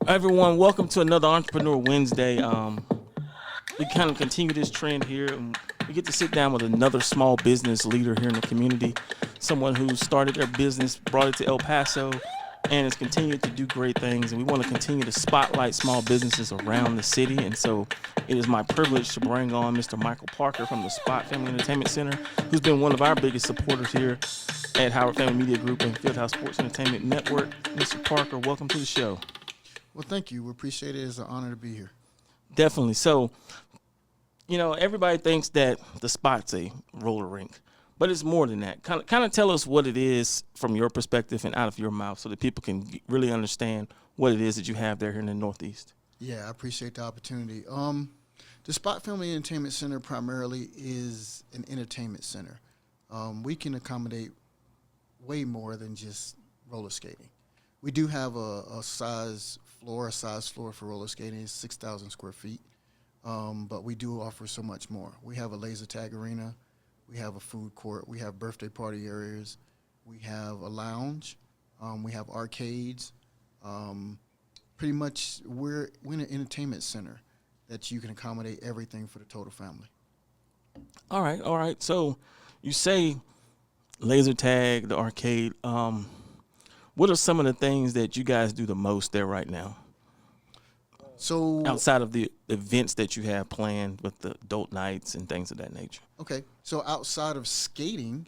Everyone, welcome to another Entrepreneur Wednesday. We kind of continue this trend here, and we get to sit down with another small business leader here in the community, someone who started their business, brought it to El Paso, and has continued to do great things. And we want to continue to spotlight small businesses around the city. And so it is my privilege to bring on Mr. Michael Parker from the Spot Family Entertainment Center, who's been one of our biggest supporters here at Howard Family Media Group and Fieldhouse Sports Entertainment Network. Mr. Parker, welcome to the show. Well, thank you. We appreciate it. It's an honor to be here. Definitely. So, everybody thinks that the Spot's a roller rink, but it's more than that. Kind of tell us what it is from your perspective and out of your mouth so that people can really understand what it is that you have there here in the Northeast. Yeah, I appreciate the opportunity. The Spot Family Entertainment Center primarily is an entertainment center. We can accommodate way more than just roller skating. We do have a size floor for roller skating. It's 6,000 square feet, but we do offer so much more. We have a laser tag arena. We have a food court. We have birthday party areas. We have a lounge. We have arcades. Pretty much, we're an entertainment center that you can accommodate everything for the total family. All right. So you say laser tag, the arcade. What are some of the things that you guys do the most there right now? So Outside of the events that you have planned with the adult nights and things of that nature. okay, so outside of skating,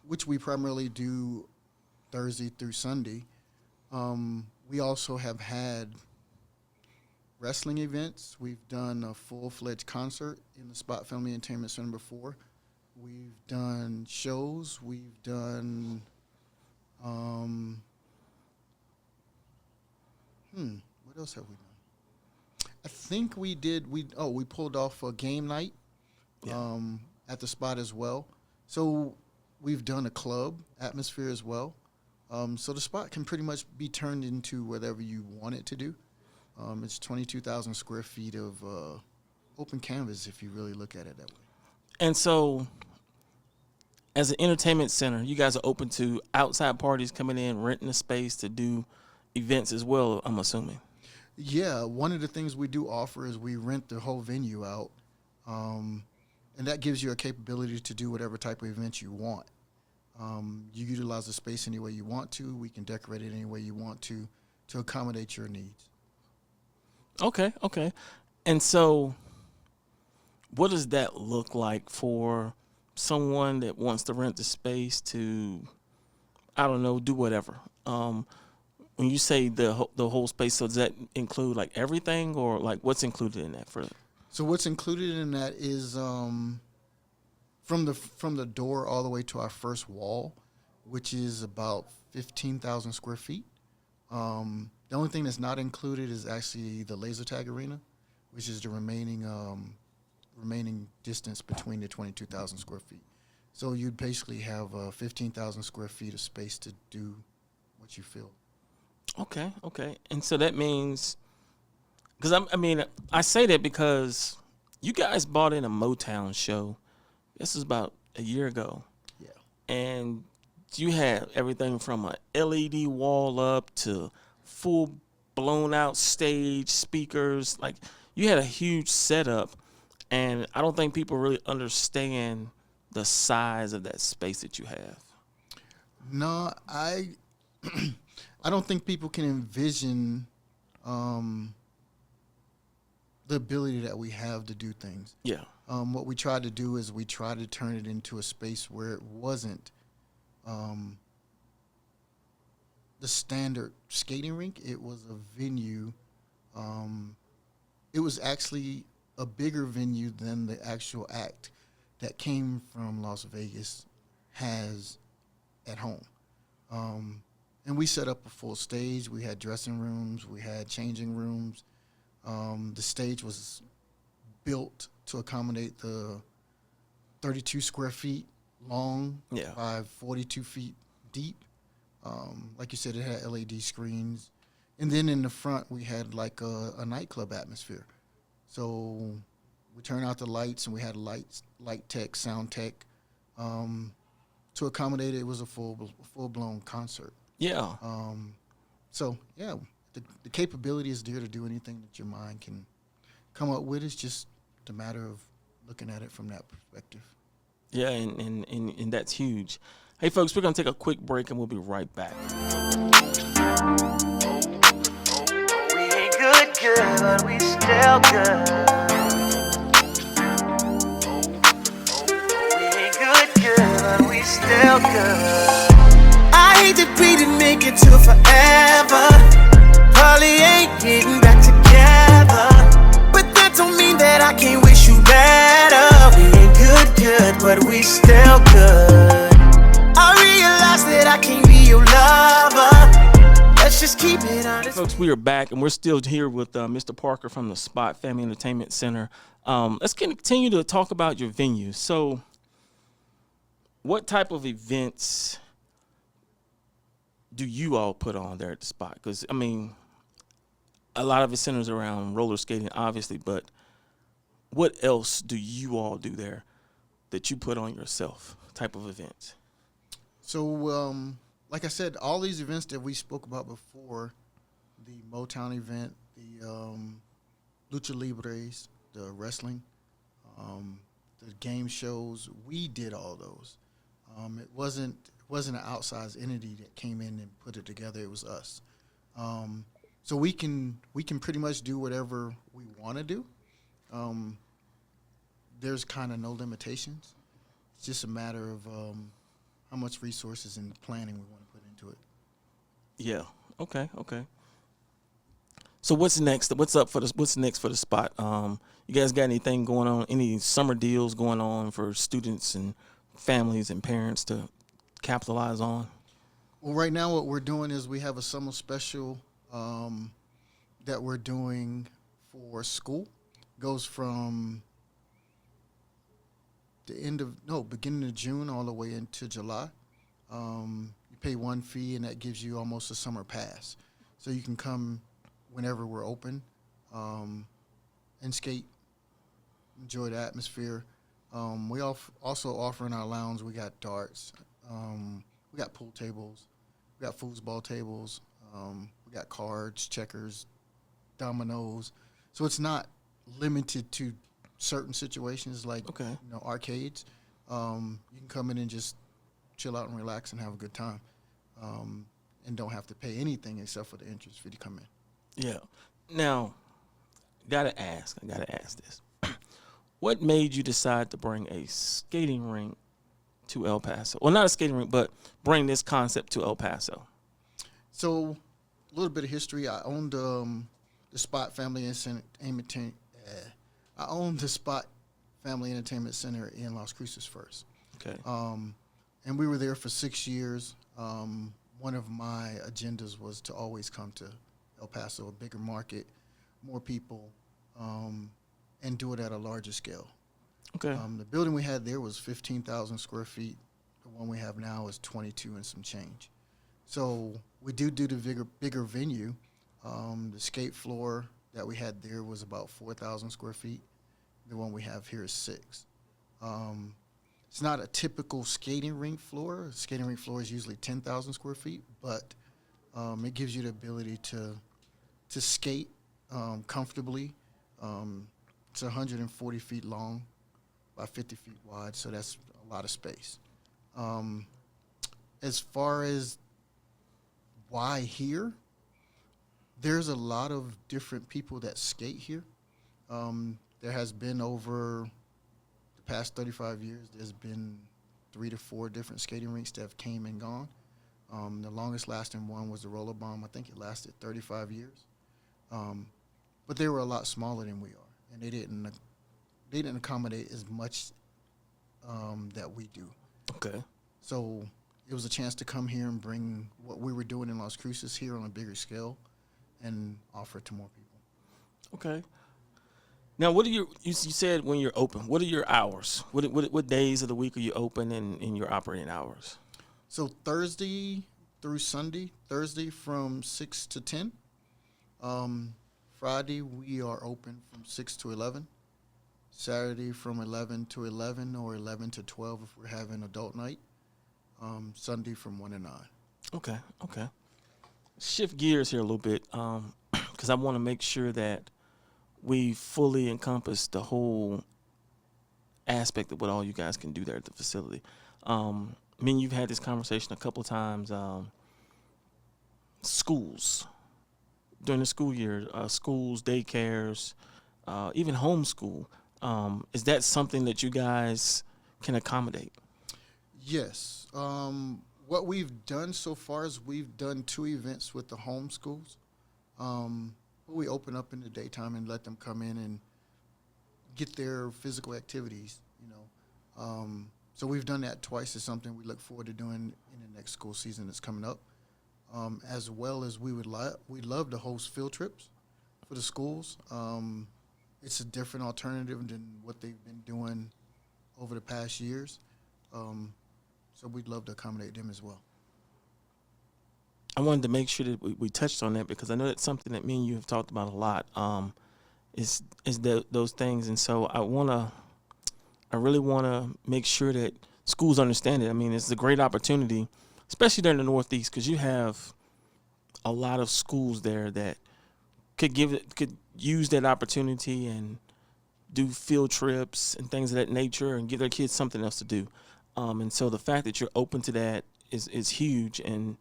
which we primarily do Thursday through Sunday, we also have had wrestling events. We've done a full-fledged concert in the Spot Family Entertainment Center before. We've done shows. We've done what else have we done? I think we pulled off a game night at the Spot as well. So we've done a club atmosphere as well. So the Spot can pretty much be turned into whatever you want it to do. It's 22,000 square feet of open canvas if you really look at it that way. And so, as an entertainment center, you guys are open to outside parties coming in, renting a space to do events as well, I'm assuming. Yeah, one of the things we do offer is we rent the whole venue out, and that gives you a capability to do whatever type of event you want. You utilize the space any way you want to. We can decorate it any way you want to accommodate your needs. Okay. And so, what does that look like for someone that wants to rent the space to, I don't know, do whatever? When you say the whole space, so does that include like everything, or like what's included in that for? So what's included in that is from the door all the way to our first wall, which is about 15,000 square feet. The only thing that's not included is actually the laser tag arena, which is the remaining distance between the 22,000 square feet. So you'd basically have 15,000 square feet of space to do what you feel. Okay. And so that means, because I say that because you guys bought in a Motown show. This was about a year ago. Yeah. And you had everything from a LED wall up to full blown out stage speakers. Like, you had a huge setup, and I don't think people really understand the size of that space that you have. No, I don't think people can envision the ability that we have to do things. Yeah. What we tried to do is we tried to turn it into a space where it wasn't the standard skating rink. It was a venue. It was actually a bigger venue than the actual act that came from Las Vegas has at home. And we set up a full stage. We had dressing rooms. We had changing rooms. The stage was built to accommodate the 32 square feet long by 42 feet deep. Like you said, it had LED screens. And then in the front, we had like a nightclub atmosphere. So we turned out the lights, and we had light tech, sound tech. To accommodate it, it was a full-blown concert. Yeah. So, yeah, at the capability is there to do anything that your mind can come up with. It's just a matter of looking at it from that perspective. Yeah, and that's huge. Hey, folks, we're going to take a quick break, and we'll be right back. We ain't good, but we still good. We ain't good, but we still good. I hate that we didn't make it to forever. Probably ain't getting back together, but that don't mean that I can't wish you better. We ain't good, but we still good. I realize that I can't be your lover. Let's just keep it honest. Folks, we are back, and we're still here with Mr. Parker from the Spot Family Entertainment Center. Let's continue to talk about your venue. So, what type of events do you all put on there at the Spot? Because, I mean, a lot of it centers around roller skating, obviously, but what else do you all do there that you put on yourself, type of events? So, like I said, all these events that we spoke about before, the Motown event, the Lucha Libres, the wrestling, the game shows, we did all those. It wasn't an outsized entity that came in and put it together. It was us. So we can pretty much do whatever we want to do. There's kind of no limitations. It's just a matter of how much resources and planning we want to put into it. Yeah. Okay. So what's next? What's next for the Spot? You guys got anything going on? Any summer deals going on for students and families and parents to capitalize on? Well, right now what we're doing is we have a summer special that we're doing for school. Goes from the beginning of June all the way into July. You pay one fee, and that gives you almost a summer pass. So you can come whenever we're open and skate, enjoy the atmosphere. We also offer in our lounge, we got darts, we got pool tables, we got foosball tables, we got cards, checkers, dominoes. So it's not limited to certain situations like arcades. You can come in and just chill out and relax and have a good time, and don't have to pay anything except for the entrance fee to come in. Yeah. Now, I gotta ask this. What made you decide to bring a skating rink to El Paso? Well, not a skating rink, but bring this concept to El Paso. So, a little bit of history. I owned the Spot Family Entertainment. I owned the Spot Family Entertainment Center in Las Cruces first. Okay. And we were there for 6 years. One of my agendas was to always come to El Paso, a bigger market, more people, and do it at a larger scale. Okay. The building we had there was 15,000 square feet. The one we have now is 22 and some change. So we do the bigger venue. The skate floor that we had there was about 4,000 square feet. The one we have here is 6. It's not a typical skating rink floor. A skating rink floor is usually 10,000 square feet, but it gives you the ability to skate comfortably. It's 140 feet long by 50 feet wide, so that's a lot of space. As far as why here, there's a lot of different people that skate here. There has been over the past 35 years, there's been 3 to 4 different skating rinks that have came and gone. The longest lasting one was the Roller Bomb. I think it lasted 35 years. But they were a lot smaller than we are, and they didn't accommodate as much that we do. Okay. So it was a chance to come here and bring what we were doing in Las Cruces here on a bigger scale and offer it to more people. Okay. Now, what are you said when you're open? What are your hours? What days of the week are you open in your operating hours? So Thursday through Sunday, Thursday from 6 to 10. Friday we are open from 6 to 11. Saturday from 11 to 11 or 11 to 12 if we're having adult night. Sunday from 1 to 9. Okay. shift gears here a little bit, because I want to make sure that we fully encompass the whole aspect of what all you guys can do there at the facility. Me and you've had this conversation a couple of times. Schools during the school year, schools, daycares, even homeschool. Is that something that you guys can accommodate? Yes. What we've done so far is we've done 2 events with the homeschools. We open up in the daytime and let them come in and get their physical activities, you know. So we've done that twice. It's something we look forward to doing in the next school season that's coming up. As well as we'd love to host field trips for the schools. It's a different alternative than what they've been doing over the past years. So we'd love to accommodate them as well. I wanted to make sure that we touched on that because I know that's something that me and you have talked about a lot. Is those things, and so I really wanna make sure that schools understand it. I mean, it's a great opportunity, especially there in the Northeast, because you have a lot of schools there that could use that opportunity and do field trips and things of that nature and give their kids something else to do. And so the fact that you're open to that is huge. And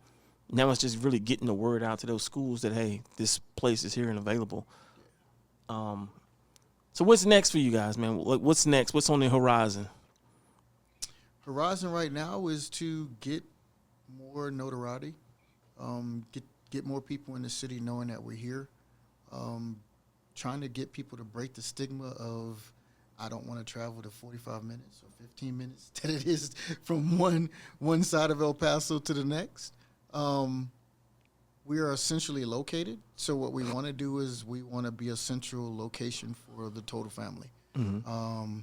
now it's just really getting the word out to those schools that, hey, this place is here and available. So what's next for you guys, man? What's next? What's on the horizon? Horizon right now is to get more notoriety, get more people in the city knowing that we're here, trying to get people to break the stigma of I don't want to travel to 45 minutes or 15 minutes that it is from one side of El Paso to the next. We are essentially located, so what we want to do is we want to be a central location for the total family. Mm-hmm.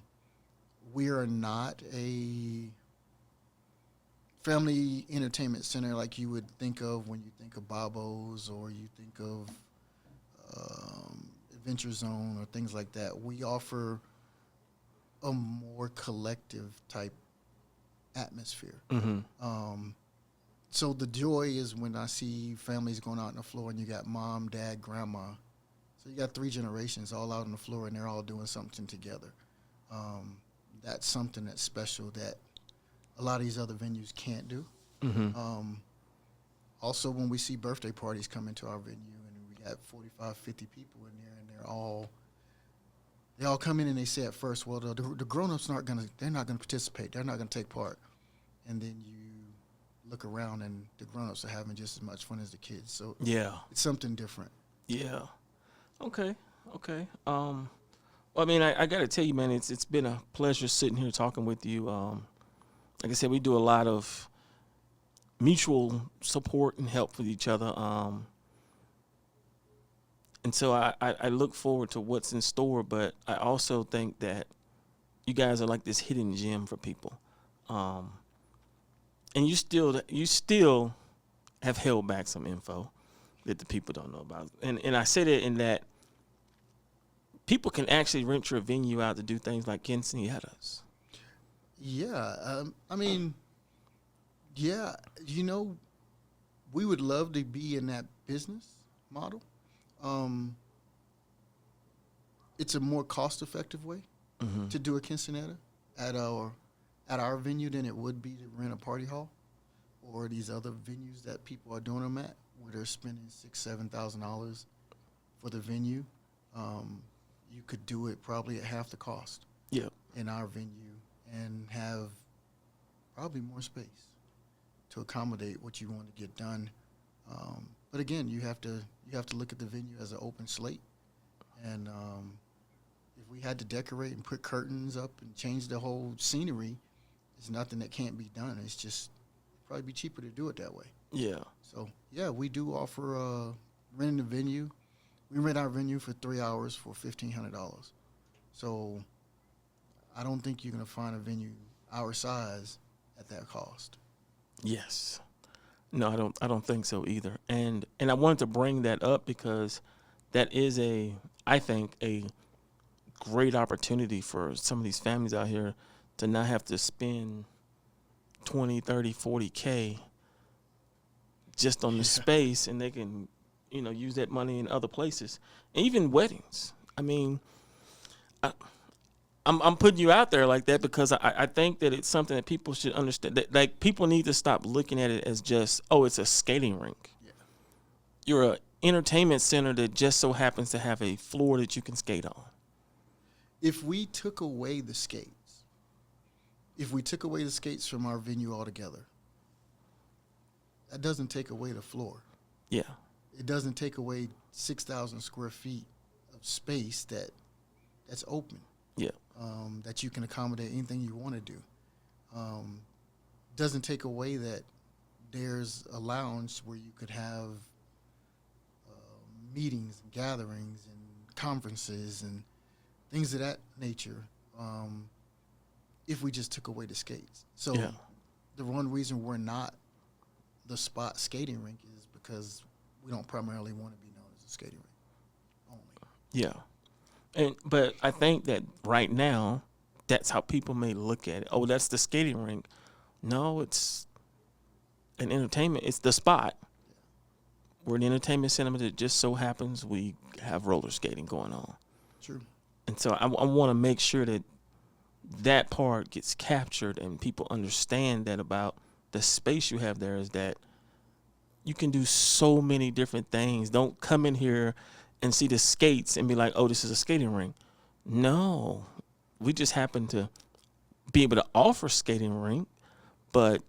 We are not a family entertainment center like you would think of when you think of Bobo's or you think of Adventure Zone or things like that. We offer a more collective type atmosphere. Mm-hmm. So the joy is when I see families going out on the floor and you got mom, dad, grandma. So you got 3 generations all out on the floor and they're all doing something together. That's something that's special that a lot of these other venues can't do. Mm-hmm. Also, when we see birthday parties come into our venue and we got 45, 50 people in there and they all come in and they say at first, well, the grown-ups they're not gonna participate. They're not gonna take part. And then you look around and the grown-ups are having just as much fun as the kids. So yeah, it's something different. Yeah. Okay. Well, I mean, I got to tell you, man, it's been a pleasure sitting here talking with you. Like I said, we do a lot of mutual support and help with each other. And so I look forward to what's in store, but I also think that you guys are like this hidden gem for people. And you still have held back some info that the people don't know about. And I say that in that people can actually rent your venue out to do things like quinceañeras. Yeah. I mean, yeah, we would love to be in that business model. It's a more cost-effective way mm-hmm. to do a quinceañera at our venue than it would be to rent a party hall or these other venues that people are doing them at, where they're spending $6,000-$7,000 for the venue. You could do it probably at half the cost. Yep. In our venue and have probably more space to accommodate what you want to get done. But again, you have to look at the venue as an open slate. And if we had to decorate and put curtains up and change the whole scenery, it's nothing that can't be done. It's just probably be cheaper to do it that way. Yeah. So, yeah, we do offer renting the venue. We rent our venue for 3 hours for $1,500. So I don't think you're going to find a venue our size at that cost. Yes. No, I don't think so either. And I wanted to bring that up because that is I think a great opportunity for some of these families out here to not have to spend 20, 30, 40K just on the space, and they can, use that money in other places, and even weddings. I mean, I'm putting you out there like that because I think that it's something that people should understand. That, like, people need to stop looking at it as just, oh, it's a skating rink. Yeah. You're an entertainment center that just so happens to have a floor that you can skate on. If we took away the skates, from our venue altogether, that doesn't take away the floor. Yeah. It doesn't take away 6,000 square feet of space that's open. Yeah. That you can accommodate anything you want to do. Doesn't take away that there's a lounge where you could have meetings and gatherings and conferences and things of that nature if we just took away the skates. So Yeah. the one reason we're not the Spot skating rink is because we don't primarily want to be known as a skating rink only. Yeah. But I think that right now, that's how people may look at it. Oh, that's the skating rink. No, it's an entertainment. It's the Spot. We're an entertainment center that just so happens we have roller skating going on. True. And so I want to make sure that that part gets captured and people understand that about the space you have there is that you can do so many different things. Don't come in here and see the skates and be like, oh, this is a skating rink. No, we just happen to be able to offer skating rink, but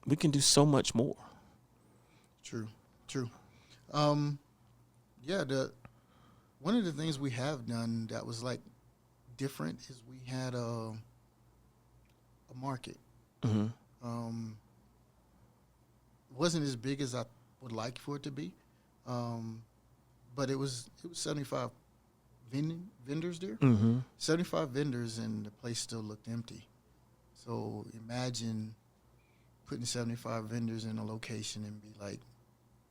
we can do so much more. True. Yeah, one of the things we have done that was like different is we had a market. Mm-hmm. It wasn't as big as I would like for it to be, but it was 75 vendors there. Mm-hmm. 75 vendors, and the place still looked empty. So imagine putting 75 vendors in a location and be like,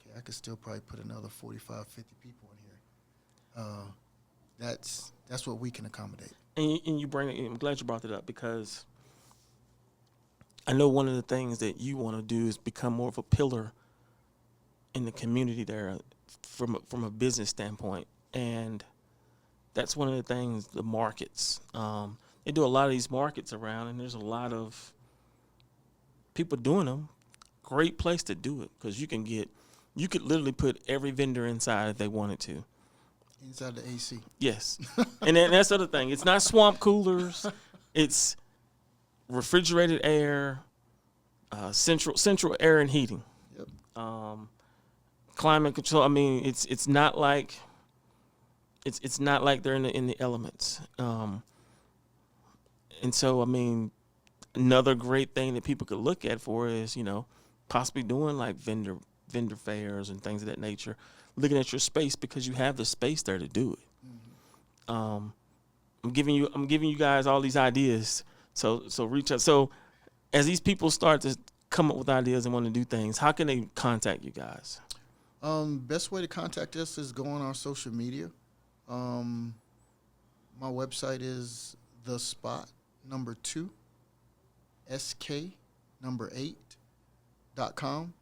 okay, I could still probably put another 45, 50 people in here. That's what we can accommodate. And you bring it. I'm glad you brought it up because I know one of the things that you want to do is become more of a pillar in the community there from a business standpoint, and that's one of the things. The markets, they do a lot of these markets around, and there's a lot of people doing them. Great place to do it because you could literally put every vendor inside if they wanted to. Inside the AC. Yes. And then that's the other thing. It's not swamp coolers. It's refrigerated air, central air and heating. Yep. Climate control. I mean, it's not like they're in the elements. And so, I mean, another great thing that people could look at for is, possibly doing like vendor fairs and things of that nature. Looking at your space because you have the space there to do it. Mm-hmm. I'm giving you guys all these ideas. So reach out. So as these people start to come up with ideas and want to do things, how can they contact you guys? Best way to contact us is go on our social media. My website is the Spot 2 sk8.com.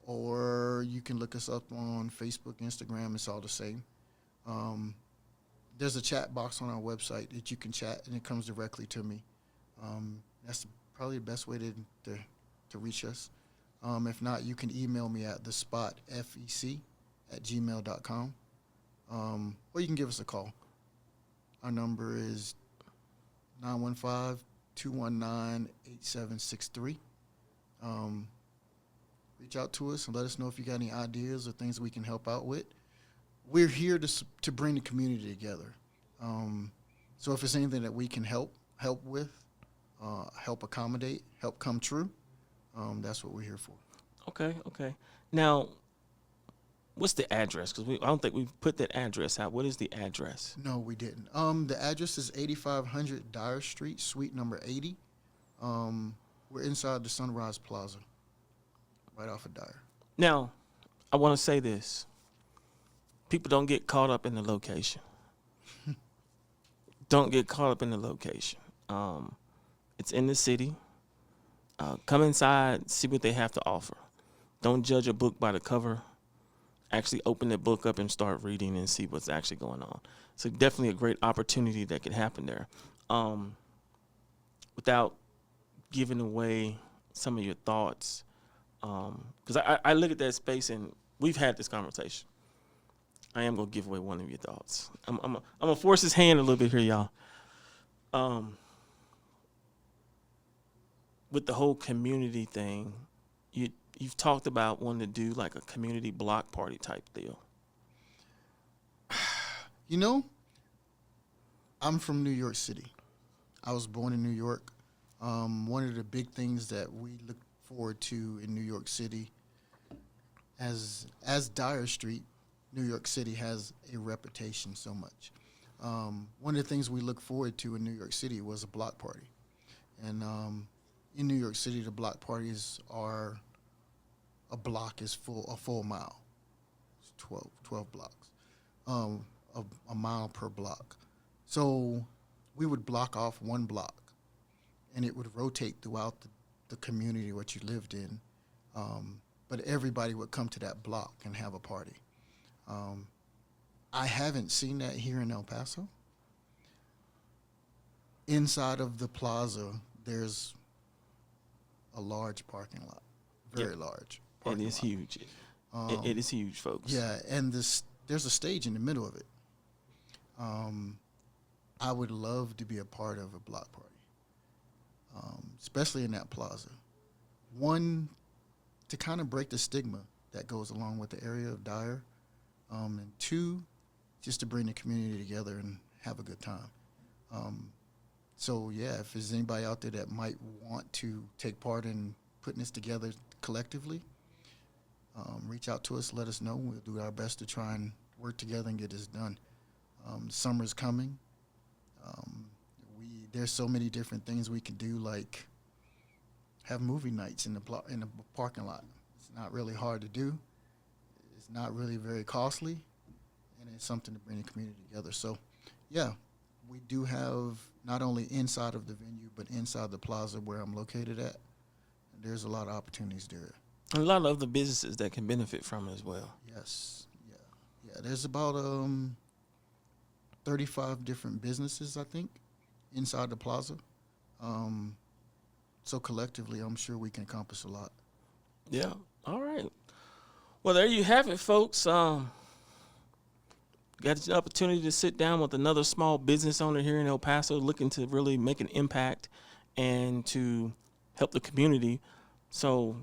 Or you can look us up on Facebook, Instagram. It's all the same. There's a chat box on our website that you can chat, and it comes directly to me. That's probably the best way to reach us. If not, you can email me at thespotfec@gmail.com. Or you can give us a call. Our number is 915-219-8763. Reach out to us and let us know if you got any ideas or things we can help out with. We're here to bring the community together. So if it's anything that we can help with, help accommodate, help come true, that's what we're here for. Okay. Now, what's the address? Because I don't think we've put that address out. What is the address? No, we didn't. The address is 8500 Dyer Street, suite number 80. We're inside the Sunrise Plaza, right off of Dyer. Now, I want to say this. People don't get caught up in the location. Don't get caught up in the location. It's in the city. Come inside, see what they have to offer. Don't judge a book by the cover. Actually open the book up and start reading and see what's actually going on. So definitely a great opportunity that could happen there. Without giving away some of your thoughts, because I look at that space and we've had this conversation. I am gonna give away one of your thoughts. I'm gonna force his hand a little bit here, y'all. With the whole community thing, you've talked about wanting to do like a community block party type deal. You know, I'm from New York City. I was born in New York. One of the big things that we look forward to in New York City, as Dyer Street, New York City has a reputation so much. One of the things we look forward to in New York City was a block party. And in New York City, the block parties are, a block is a full mile. It's 12 blocks, a mile per block. So we would block off one block, and it would rotate throughout the community what you lived in. But everybody would come to that block and have a party. I haven't seen that here in El Paso. Inside of the plaza, there's a large parking lot, very large. It is huge. It is huge, folks. Yeah, and there's a stage in the middle of it. I would love to be a part of a block party, especially in that plaza. One, to kind of break the stigma that goes along with the area of Dyer, and two, just to bring the community together and have a good time. So, yeah, if there's anybody out there that might want to take part in putting this together collectively, reach out to us, let us know. We'll do our best to try and work together and get this done. Summer's coming. There's so many different things we can do, like have movie nights in the parking lot. It's not really hard to do. It's not really very costly, and it's something to bring the community together. So, yeah, we do have not only inside of the venue, but inside the plaza where I'm located at. And there's a lot of opportunities there. And a lot of other businesses that can benefit from it as well. Yes, yeah. There's about 35 different businesses, I think, inside the plaza. So collectively, I'm sure we can accomplish a lot. Yeah. All right. Well, there you have it, folks. Got the opportunity to sit down with another small business owner here in El Paso looking to really make an impact and to help the community. So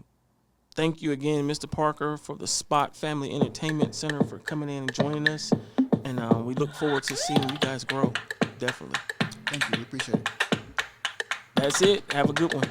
thank you again, Mr. Parker, for the Spot Family Entertainment Center for coming in and joining us. And we look forward to seeing you guys grow. Definitely. Thank you. We appreciate it. That's it. Have a good one.